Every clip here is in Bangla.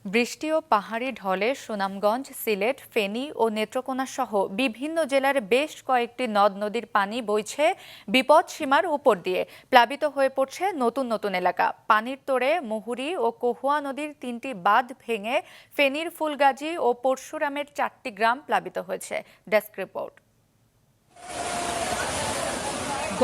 বৃষ্টি ও পাহাড়ি ঢলে সুনামগঞ্জ, সিলেট, ফেনী ও নেত্রকোনা সহ বিভিন্ন জেলার বেশ কয়েকটি নদ নদীর পানি বইছে বিপদসীমার উপর দিয়ে। প্লাবিত হয়ে পড়ছে নতুন নতুন এলাকা। পানির তোড়ে মুহুরী ও কহুয়া নদীর ৩টি বাঁধ ভেঙে ফেনীর ফুলগাজী ও পরশুরামের ৪টি গ্রাম প্লাবিত হয়েছে। Desk report.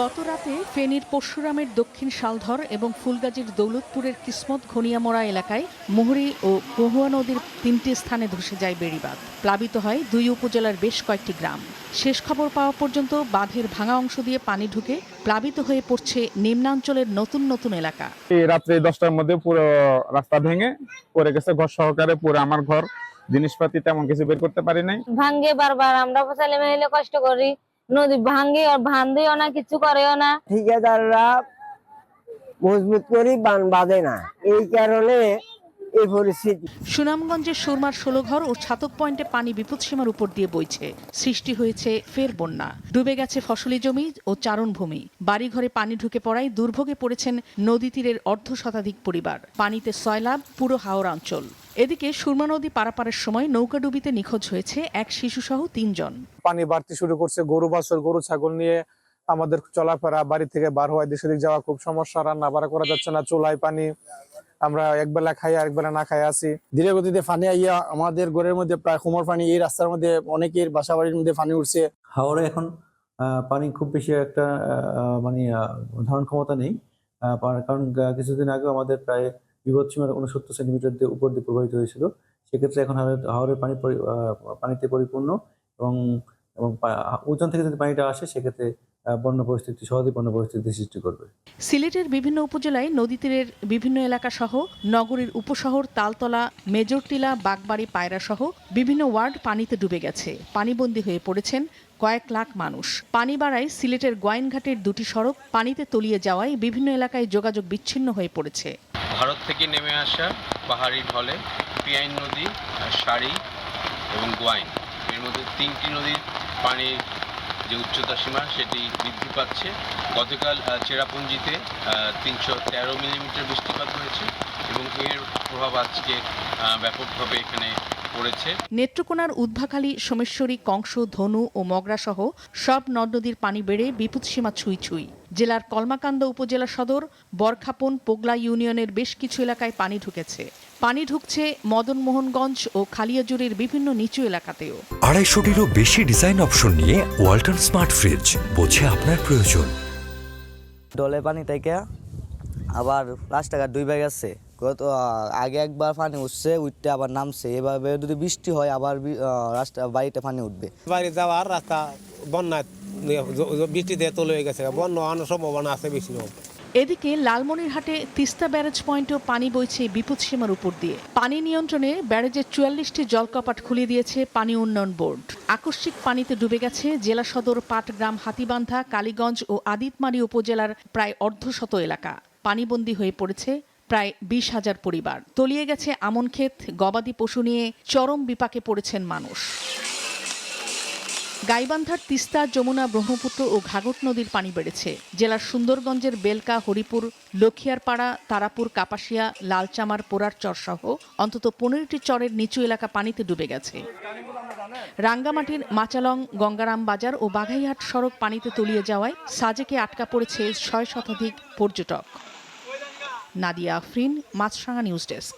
গতরাতে ফেনীর পরশুরামের দক্ষিণ শালধর এবং ফুলগাজীর দৌলতপুরের কিসমত ঘনিয়ামোড়া এলাকায় মুহুরী ও কহুয়া নদীর ৩টি স্থানে ধসে যায় বেড়িবাঁধ। প্লাবিত হয় ২ উপজেলার বেশ কয়েকটি গ্রাম। শেষ খবর পাওয়া পর্যন্ত বাঁধের ভাঙা অংশ দিয়ে পানি ঢুকে প্লাবিত হয়ে পড়ছে নিম্নাঞ্চলের নতুন নতুন এলাকা। এই রাত্রে 10টার মধ্যে পুরো রাস্তা ভেঙে পড়ে গেছে, ঘর সহকারে পুরো আমার ঘর, জিনিসপাতি তেমন কিছু বের করতে পারি নাই। ভাঙ্গে বারবার আমরা ছেলে মেয়ে কষ্ট করি, নদী ভাঙ্গে আর ভান্দিও না, কিছু করেও না। ঠিকাদাররা মজবুত করে বান বাঁধে না, এই কারণে এই পরিস্থিতি। সুনামগঞ্জের সুরমার 16 ঘর ও ছাতক পয়েন্টে পানি বিপদসীমার উপর দিয়ে বইছে। সৃষ্টি হয়েছে ফের বন্যা। ডুবে গেছে ফসলি জমি ও চারণভূমি। বাড়িঘরে পানি ঢুকে পড়ায় দুর্ভোগে পড়েছেন নদী তীরের অর্ধশতাধিক পরিবার। পানিতে সয়লাব পুরো হাওড় অঞ্চল। এদিকে সুরমা নদী পারাপারের সময় নৌকাডুবিতে নিখোঁজ হয়েছে এক শিশুসহ 3 জন। পানি বাড়তে শুরু করছে, গরু বাছুর, গরু ছাগল নিয়ে আমাদের চলাফেরা, বাড়ি থেকে বার হওয়া, দেশে দিক যাওয়া খুব সমস্যা। রান্না বাড়া করা যাচ্ছে না, চুলায় পানি, আমরা একবেলা খাই আর একবেলা না খাই আছি। ধীরে গতিতে পানি আইয়া আমাদের ঘরের মধ্যে প্রায় কোমর পানি, এই রাস্তার মধ্যে অনেকের বাসা বাড়ির মধ্যে পানি উঠছে। হাওড়ে এখন পানি খুব বেশি একটা মানে ধারণ ক্ষমতা নেই, কারণ কিছুদিন আগে আমাদের প্রায় বিপদসীমার 69 সেন্টিমিটার দিয়ে উপর দিয়ে প্রবাহিত হয়েছিল। সেক্ষেত্রে এখন হাওড়ের পানি পানিতে পরিপূর্ণ এবং উজান থেকে যদি পানিটা আসে সেক্ষেত্রে সহজে বন্যা পরিস্থিতি সৃষ্টি করবে। সিলেটের বিভিন্ন উপজেলায় নদী তীরের বিভিন্ন এলাকা সহ নগরীর উপশহর তালতলা, মেজরটিলা, বাগবাড়ি, পায়রা সহ বিভিন্ন ওয়ার্ড পানিতে ডুবে গেছে। পানিবন্দী হয়ে পড়েছেন কয়েক লাখ মানুষ। পানি বাড়ায় সিলেটের গোয়াইনঘাটের 2টি সড়ক পানিতে তলিয়ে যাওয়ায় বিভিন্ন এলাকায় যোগাযোগ বিচ্ছিন্ন হয়ে পড়েছে। ভারত থেকে নেমে আসা পাহাড়ি ঢলে পিয়াইন নদী, সারি এবং গোয়াইন, এর মধ্যে 3টি নদীর পানির যে উচ্চতা সীমা সেটি বৃদ্ধি পাচ্ছে। গতকাল চেরাপুঞ্জিতে 313 মিলিমিটার বৃষ্টিপাত হয়েছে এবং এর প্রভাব আজকে ব্যাপকভাবে এখানে পড়েছে। নেত্রকোনার উদ্ভাখালী, সোমেশ্বরী, কংস, ধনু ও মগরা সহ সব নদ নদীর পানি বেড়ে বিপদসীমা ছুঁই ছুঁই। জেলার কলমাকান্দা উপজেলা সদর, বরখাপন, পোগলা ইউনিয়নের বেশ কিছু এলাকায় পানি ঢুকেছে। পানি ঢুকছে মদনমোহনগঞ্জ ও খালিয়াজুড়ির বিভিন্ন নিচু এলাকাতেও। 250-টিরও বেশি ডিজাইন অপশন নিয়ে ওয়ালটন স্মার্ট ফ্রিজ, বোঝে আপনার প্রয়োজন। ডলে পানি থেকে আবার রাস্তাঘাট 2 ভাগ আছে। আগে একবার পানি উঠছে, উঠতে আবার নামছে। এভাবে যদি বৃষ্টি হয় আবার রাস্তা বাড়িতে পানি উঠবে। বাড়ি যাওয়ার রাস্তা বন্যা বৃষ্টিতে তলে হয়ে গেছে, বন্যা হওয়ার সম্ভাবনা আছে বেশি। এদিকে লালমনিরহাটে তিস্তা ব্যারেজ পয়েন্টেও পানি বইছে বিপদসীমার উপর দিয়ে। পানি নিয়ন্ত্রণে ব্যারেজের 44টি জলকপাট খুলে দিয়েছে পানি উন্নয়ন বোর্ড। আকস্মিক পানিতে ডুবে গেছে জেলা সদর, পাটগ্রাম, হাতীবান্ধা, কালীগঞ্জ ও আদিতমারি উপজেলার প্রায় অর্ধশত এলাকা। পানিবন্দী হয়ে পড়েছে প্রায় 20,000 পরিবার। তলিয়ে গেছে আমন ক্ষেত, গবাদি পশু নিয়ে চরম বিপাকে পড়েছেন মানুষ। গাইবান্ধার তিস্তা, যমুনা, ব্রহ্মপুত্র ও ঘাঘট নদীর পানি বেড়েছে। জেলার সুন্দরগঞ্জের বেলকা, হরিপুর, লখিয়ারপাড়া, তারাপুর, কাপাসিয়া, লালচামার, পোড়ারচর সহ অন্তত 15টি চরের নিচু এলাকা পানিতে ডুবে গেছে। রাঙ্গামাটির মাচালং, গঙ্গারাম বাজার ও বাঘাইহাট সড়ক পানিতে তলিয়ে যাওয়ায় সাজেকে আটকা পড়েছে 6 শতাধিক পর্যটক। নাদিয়া আফরিন, মাছরাঙা নিউজ ডেস্ক।